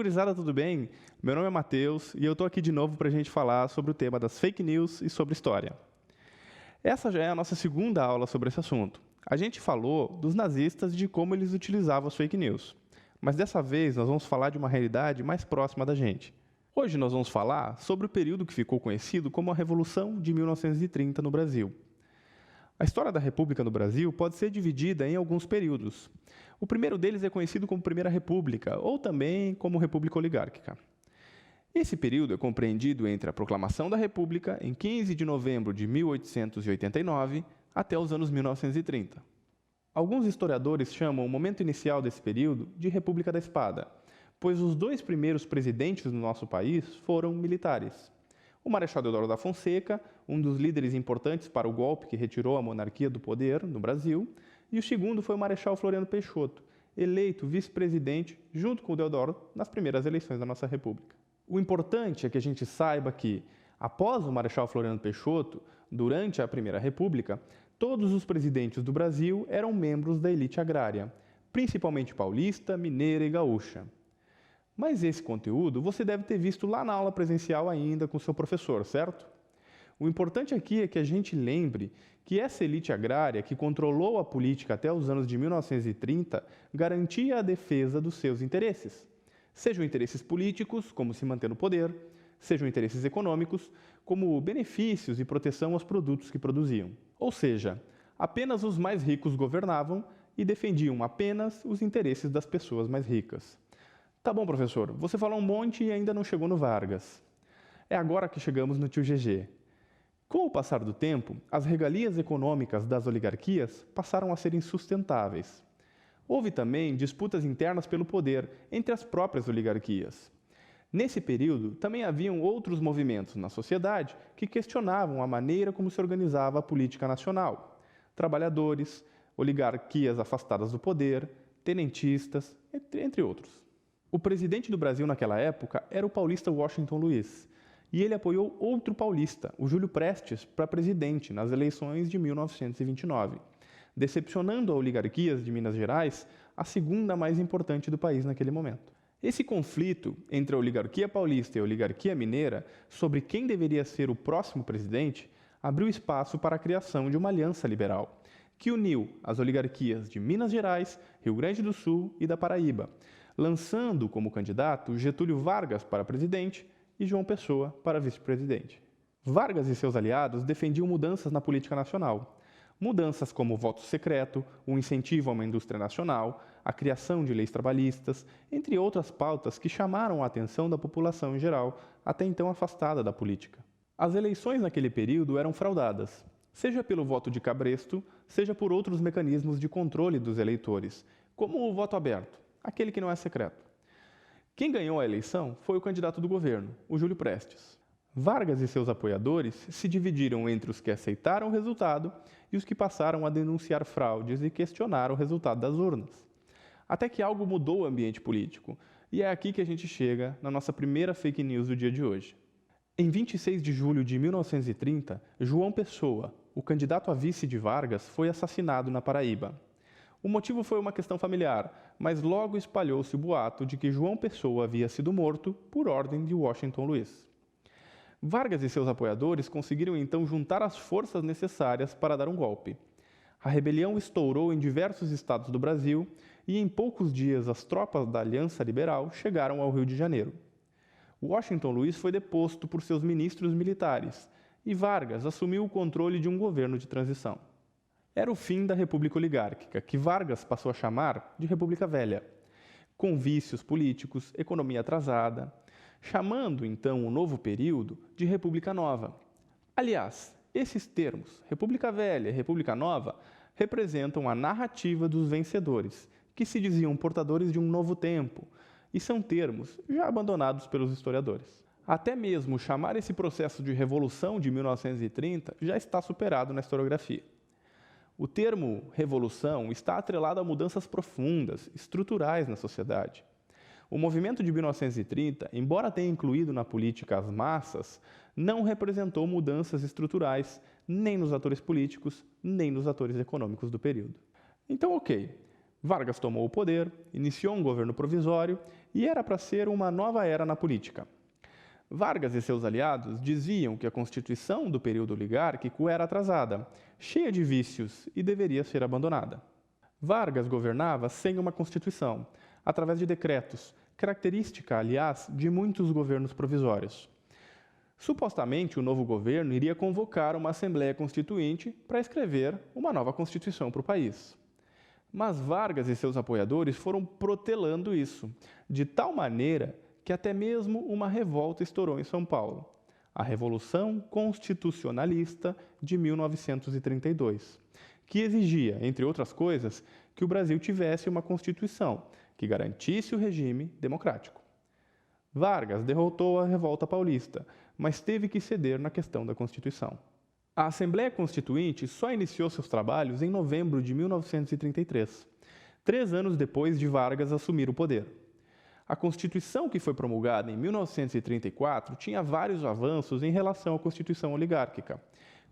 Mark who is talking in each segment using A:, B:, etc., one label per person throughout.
A: gurizada, tudo bem? Meu nome é Matheus e eu tô aqui de novo para a gente falar sobre o tema das fake news e sobre história. Essa já é a nossa segunda aula sobre esse assunto. A gente falou dos nazistas e de como eles utilizavam as fake news. Mas dessa vez nós vamos falar de uma realidade mais próxima da gente. Hoje nós vamos falar sobre o período que ficou conhecido como a Revolução de 1930 no Brasil. A história da República no Brasil pode ser dividida em alguns períodos. O primeiro deles é conhecido como Primeira República, ou também como República Oligárquica. Esse período é compreendido entre a proclamação da República, em 15 de novembro de 1889, até os anos 1930. Alguns historiadores chamam o momento inicial desse período de República da Espada, pois os dois primeiros presidentes do nosso país foram militares. O Marechal Deodoro da Fonseca, um dos líderes importantes para o golpe que retirou a monarquia do poder no Brasil, e o segundo foi o Marechal Floriano Peixoto, eleito vice-presidente junto com o Deodoro nas primeiras eleições da nossa República. O importante é que a gente saiba que, após o Marechal Floriano Peixoto, durante a Primeira República, todos os presidentes do Brasil eram membros da elite agrária, principalmente paulista, mineira e gaúcha. Mas esse conteúdo você deve ter visto lá na aula presencial ainda com seu professor, certo? O importante aqui é que a gente lembre que essa elite agrária que controlou a política até os anos de 1930 garantia a defesa dos seus interesses. Sejam interesses políticos, como se manter no poder, sejam interesses econômicos, como benefícios e proteção aos produtos que produziam. Ou seja, apenas os mais ricos governavam e defendiam apenas os interesses das pessoas mais ricas. Tá bom, professor, você falou um monte e ainda não chegou no Vargas. É agora que chegamos no tio GG. Com o passar do tempo, as regalias econômicas das oligarquias passaram a ser insustentáveis. Houve também disputas internas pelo poder entre as próprias oligarquias. Nesse período, também haviam outros movimentos na sociedade que questionavam a maneira como se organizava a política nacional. Trabalhadores, oligarquias afastadas do poder, tenentistas, entre outros. O presidente do Brasil naquela época era o paulista Washington Luiz, e ele apoiou outro paulista, o Júlio Prestes, para presidente nas eleições de 1929, decepcionando a oligarquias de Minas Gerais, a segunda mais importante do país naquele momento. Esse conflito entre a oligarquia paulista e a oligarquia mineira sobre quem deveria ser o próximo presidente abriu espaço para a criação de uma aliança liberal, que uniu as oligarquias de Minas Gerais, Rio Grande do Sul e da Paraíba, lançando como candidato Getúlio Vargas para presidente e João Pessoa para vice-presidente. Vargas e seus aliados defendiam mudanças na política nacional. Mudanças como o voto secreto, o incentivo a uma indústria nacional, a criação de leis trabalhistas, entre outras pautas que chamaram a atenção da população em geral, até então afastada da política. As eleições naquele período eram fraudadas, seja pelo voto de cabresto, seja por outros mecanismos de controle dos eleitores, como o voto aberto, aquele que não é secreto. Quem ganhou a eleição foi o candidato do governo, o Júlio Prestes. Vargas e seus apoiadores se dividiram entre os que aceitaram o resultado e os que passaram a denunciar fraudes e questionar o resultado das urnas. Até que algo mudou o ambiente político, e é aqui que a gente chega na nossa primeira fake news do dia de hoje. Em 26 de julho de 1930, João Pessoa, o candidato a vice de Vargas, foi assassinado na Paraíba. O motivo foi uma questão familiar, mas logo espalhou-se o boato de que João Pessoa havia sido morto por ordem de Washington Luiz. Vargas e seus apoiadores conseguiram então juntar as forças necessárias para dar um golpe. A rebelião estourou em diversos estados do Brasil e em poucos dias as tropas da Aliança Liberal chegaram ao Rio de Janeiro. Washington Luiz foi deposto por seus ministros militares e Vargas assumiu o controle de um governo de transição. Era o fim da República Oligárquica, que Vargas passou a chamar de República Velha, com vícios políticos, economia atrasada, chamando então o novo período de República Nova. Aliás, esses termos, República Velha e República Nova, representam a narrativa dos vencedores, que se diziam portadores de um novo tempo, e são termos já abandonados pelos historiadores. Até mesmo chamar esse processo de Revolução de 1930 já está superado na historiografia. O termo revolução está atrelado a mudanças profundas, estruturais na sociedade. O movimento de 1930, embora tenha incluído na política as massas, não representou mudanças estruturais nem nos atores políticos, nem nos atores econômicos do período. Então, ok, Vargas tomou o poder, iniciou um governo provisório e era para ser uma nova era na política. Vargas e seus aliados diziam que a Constituição do período oligárquico era atrasada, cheia de vícios e deveria ser abandonada. Vargas governava sem uma Constituição, através de decretos, característica, aliás, de muitos governos provisórios. Supostamente, o novo governo iria convocar uma Assembleia Constituinte para escrever uma nova Constituição para o país. Mas Vargas e seus apoiadores foram protelando isso, de tal maneira que até mesmo uma revolta estourou em São Paulo, a Revolução Constitucionalista de 1932, que exigia, entre outras coisas, que o Brasil tivesse uma Constituição que garantisse o regime democrático. Vargas derrotou a Revolta Paulista, mas teve que ceder na questão da Constituição. A Assembleia Constituinte só iniciou seus trabalhos em novembro de 1933, 3 anos depois de Vargas assumir o poder. A Constituição que foi promulgada em 1934 tinha vários avanços em relação à Constituição oligárquica,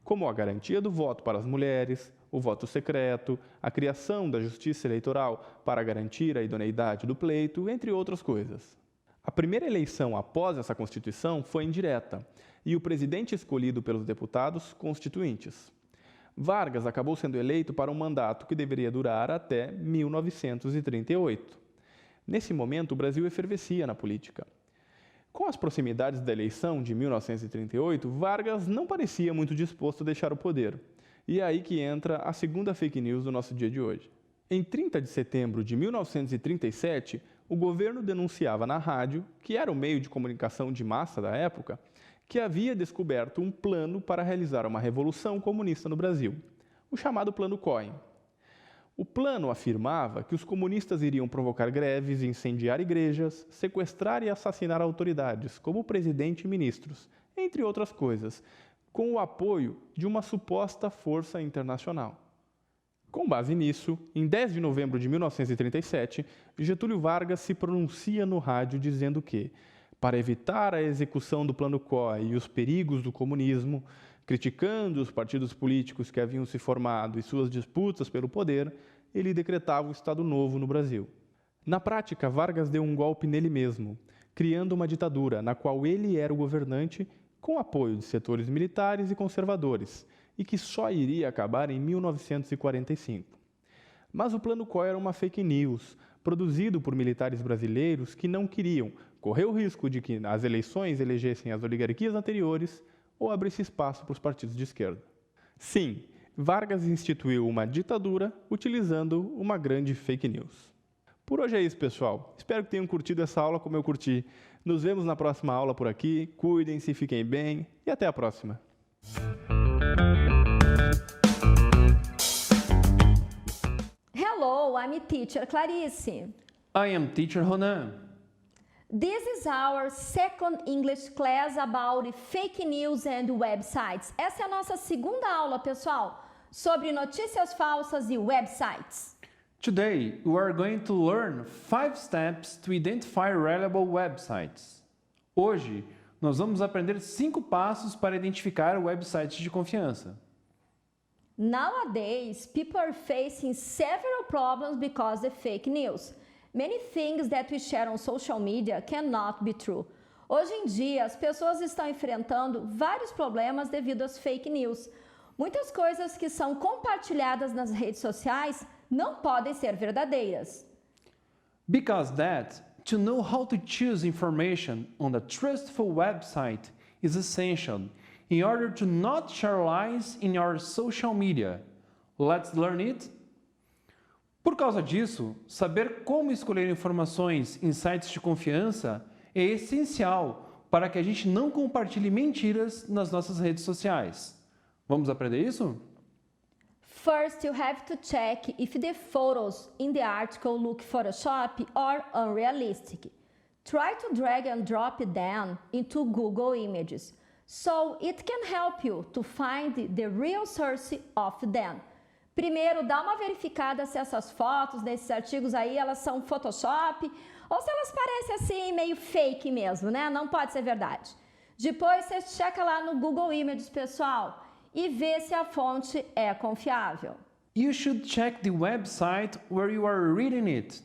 A: como a garantia do voto para as mulheres, o voto secreto, a criação da justiça eleitoral para garantir a idoneidade do pleito, entre outras coisas. A primeira eleição após essa Constituição foi indireta, e o presidente escolhido pelos deputados constituintes. Vargas acabou sendo eleito para um mandato que deveria durar até 1938. Nesse momento, o Brasil efervescia na política. Com as proximidades da eleição de 1938, Vargas não parecia muito disposto a deixar o poder. E é aí que entra a segunda fake news do nosso dia de hoje. Em 30 de setembro de 1937, o governo denunciava na rádio, que era o meio de comunicação de massa da época, que havia descoberto um plano para realizar uma revolução comunista no Brasil, o chamado Plano Cohen. O plano afirmava que os comunistas iriam provocar greves, incendiar igrejas, sequestrar e assassinar autoridades, como o presidente e ministros, entre outras coisas, com o apoio de uma suposta força internacional. Com base nisso, em 10 de novembro de 1937, Getúlio Vargas se pronuncia no rádio dizendo que, para evitar a execução do Plano Cohen e os perigos do comunismo, criticando os partidos políticos que haviam se formado e suas disputas pelo poder, ele decretava o Estado Novo no Brasil. Na prática, Vargas deu um golpe nele mesmo, criando uma ditadura na qual ele era o governante com apoio de setores militares e conservadores, e que só iria acabar em 1945. Mas o Plano Cohen era uma fake news, produzido por militares brasileiros que não queriam correr o risco de que as eleições elegessem as oligarquias anteriores ou abrisse espaço para os partidos de esquerda. Sim, Vargas instituiu uma ditadura utilizando uma grande fake news. Por hoje é isso, pessoal. Espero que tenham curtido essa aula como eu curti. Nos vemos na próxima aula por aqui. Cuidem-se, fiquem bem e até a próxima.
B: Hello, I'm teacher Clarice.
C: I am teacher Ronan.
B: This is our second English class about fake news and websites. Essa é a nossa segunda aula, pessoal, sobre notícias falsas e websites.
C: Today, we are going to learn 5 steps to identify reliable websites. Hoje, nós vamos aprender 5 passos para identificar websites de confiança.
B: Nowadays, people are facing several problems because of fake news. Many things that we share on social media cannot be true. Hoje em dia, as pessoas estão enfrentando vários problemas devido às fake news. Muitas coisas que são compartilhadas nas redes sociais não podem ser verdadeiras.
C: Because that, to know how to choose information on a trustful website is essential in order to not share lies in your social media. Let's learn it? Por causa disso, saber como escolher informações em sites de confiança é essencial para que a gente não compartilhe mentiras nas nossas redes sociais. Vamos aprender isso?
B: First, you have to check if the photos in the article look Photoshop or unrealistic. Try to drag and drop them into Google Images, so it can help you to find the real source of them. Primeiro, dá uma verificada se essas fotos desses artigos aí, elas são Photoshop ou se elas parecem assim meio fake mesmo, né? Não pode ser verdade. Depois, você checa lá no Google Images, pessoal, e vê se a fonte é confiável.
C: You should check the website where you are reading it.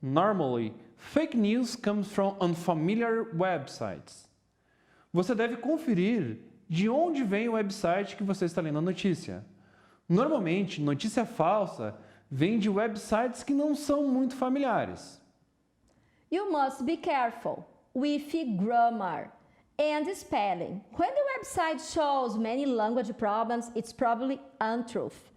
C: Normally, fake news comes from unfamiliar websites. Você deve conferir de onde vem o website que você está lendo a notícia. Normalmente, notícia falsa vem de websites que não são muito familiares.
B: You must be careful with grammar and spelling. When the website shows many language problems, it's probably untruth.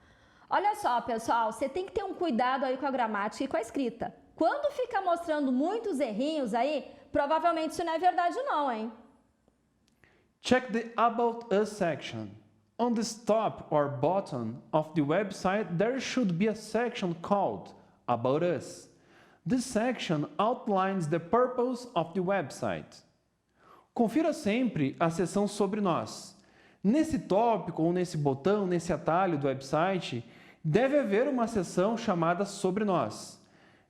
B: Olha só, pessoal, você tem que ter um cuidado aí com a gramática e com a escrita. Quando fica mostrando muitos errinhos aí, provavelmente isso não é verdade não, hein?
C: Check the About Us section. On the top or bottom of the website, there should be a section called About Us. This section outlines the purpose of the website. Confira sempre a seção sobre nós. Nesse tópico ou nesse botão, nesse atalho do website, deve haver uma seção chamada Sobre Nós.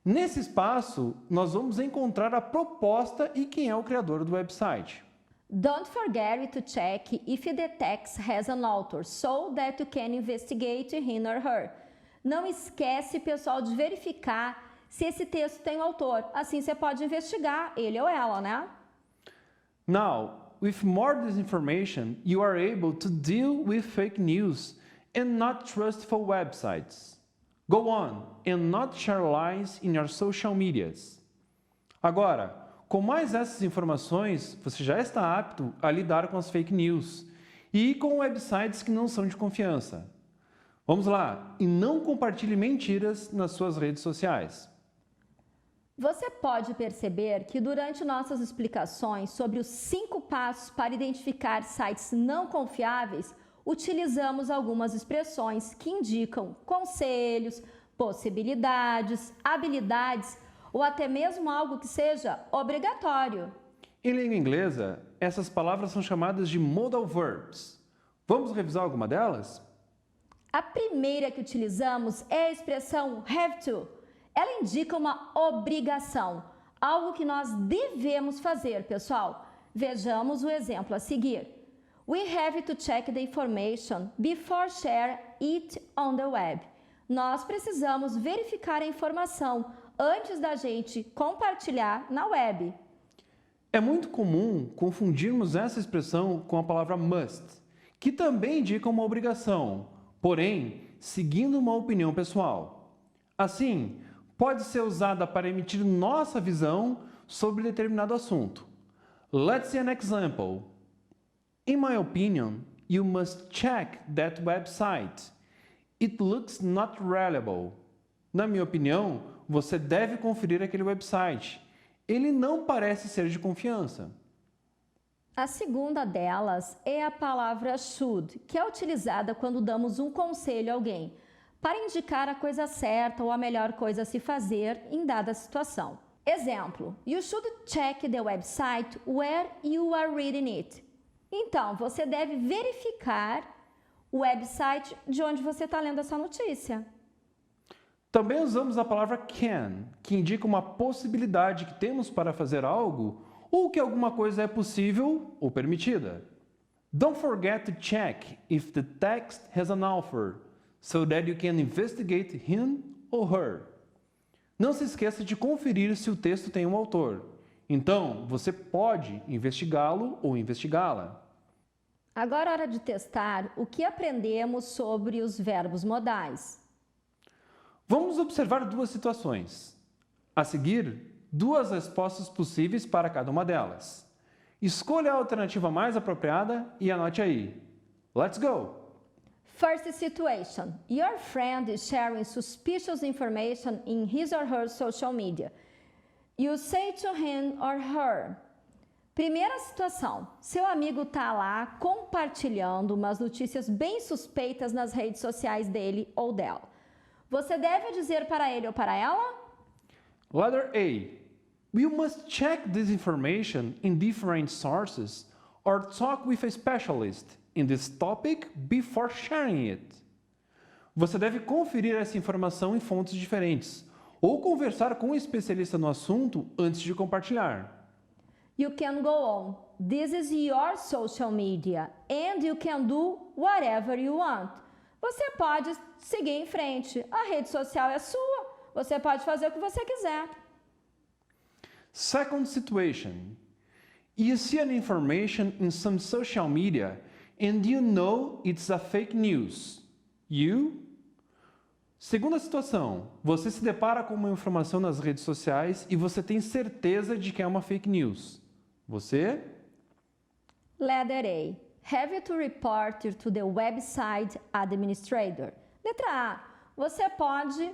C: Nesse espaço, nós vamos encontrar a proposta e quem é o criador do website.
B: Don't forget to check if the text has an author, so that you can investigate him or her. Não esquece, pessoal, de verificar se esse texto tem um autor. Assim você pode investigar ele ou ela, né?
C: Now, with more disinformation, you are able to deal with fake news and not trustful websites. Go on and not share lies in your social medias. Agora, com mais essas informações, você já está apto a lidar com as fake news e com websites que não são de confiança. Vamos lá, e não compartilhe mentiras nas suas redes sociais.
B: Você pode perceber que durante nossas explicações sobre os 5 passos para identificar sites não confiáveis, utilizamos algumas expressões que indicam conselhos, possibilidades, habilidades ou até mesmo algo que seja obrigatório.
C: Em língua inglesa, essas palavras são chamadas de modal verbs. Vamos revisar alguma delas?
B: A primeira que utilizamos é a expressão have to. Ela indica uma obrigação, algo que nós devemos fazer, pessoal. Vejamos o exemplo a seguir. We have to check the information before share it on the web. Nós precisamos verificar a informação antes da gente compartilhar na web.
C: É muito comum confundirmos essa expressão com a palavra must, que também indica uma obrigação, porém, seguindo uma opinião pessoal. Assim, pode ser usada para emitir nossa visão sobre determinado assunto. Let's see an example. In my opinion, you must check that website. It looks not reliable. Na minha opinião, você deve conferir aquele website. Ele não parece ser de confiança.
B: A segunda delas é a palavra should, que é utilizada quando damos um conselho a alguém, para indicar a coisa certa ou a melhor coisa a se fazer em dada situação. Exemplo: You should check the website where you are reading it. Então, você deve verificar o website de onde você está lendo essa notícia.
C: Também usamos a palavra can, que indica uma possibilidade que temos para fazer algo ou que alguma coisa é possível ou permitida. Don't forget to check if the text has an author, so that you can investigate him or her. Não se esqueça de conferir se o texto tem um autor. Então, você pode investigá-lo ou investigá-la.
B: Agora é hora de testar o que aprendemos sobre os verbos modais.
C: Vamos observar 2 situações. A seguir, 2 respostas possíveis para cada uma delas. Escolha a alternativa mais apropriada e anote aí. Let's go!
B: First situation: Your friend is sharing suspicious information in his or her social media. You say to him or her. Primeira situação: seu amigo está lá compartilhando umas notícias bem suspeitas nas redes sociais dele ou dela. Você deve dizer para ele ou para ela?
C: Letter A. You must check this information in different sources or talk with a specialist in this topic before sharing it. Você deve conferir essa informação em fontes diferentes ou conversar com um especialista no assunto antes de compartilhar.
B: You can go on. This is your social media and you can do whatever you want. você pode seguir em frente. A rede social é sua, você pode fazer o que você quiser.
C: Second situation. You see an information in some social media and you know it's a fake news. Segunda situação. Você se depara com uma informação nas redes sociais e você tem certeza de que é uma fake news. Você?
B: Letter A. Have to report it to the website administrator. Letra A. Você pode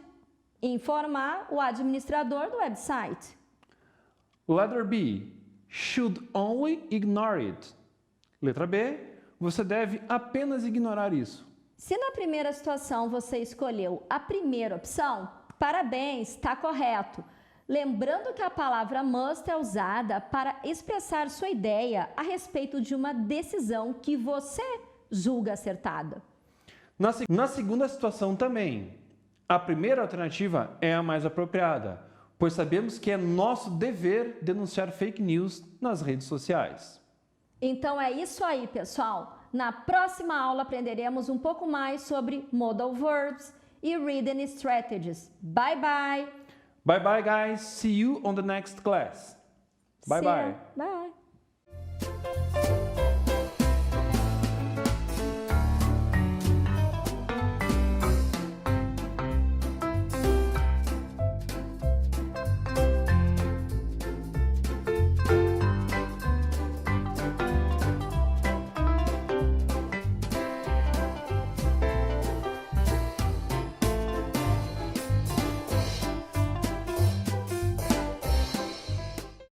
B: informar o administrador do website.
C: Letter B. Should only ignore it. Letra B. Você deve apenas ignorar isso.
B: Se na primeira situação você escolheu a primeira opção, parabéns, está correto. Lembrando que a palavra must é usada para expressar sua ideia a respeito de uma decisão que você julga acertada.
C: Na segunda situação também, a primeira alternativa é a mais apropriada, pois sabemos que é nosso dever denunciar fake news nas redes sociais.
B: Então é isso aí, pessoal. Na próxima aula aprenderemos um pouco mais sobre modal verbs e reading strategies. Bye bye!
C: Bye bye, guys. See you on the next class. Bye bye.
B: Bye.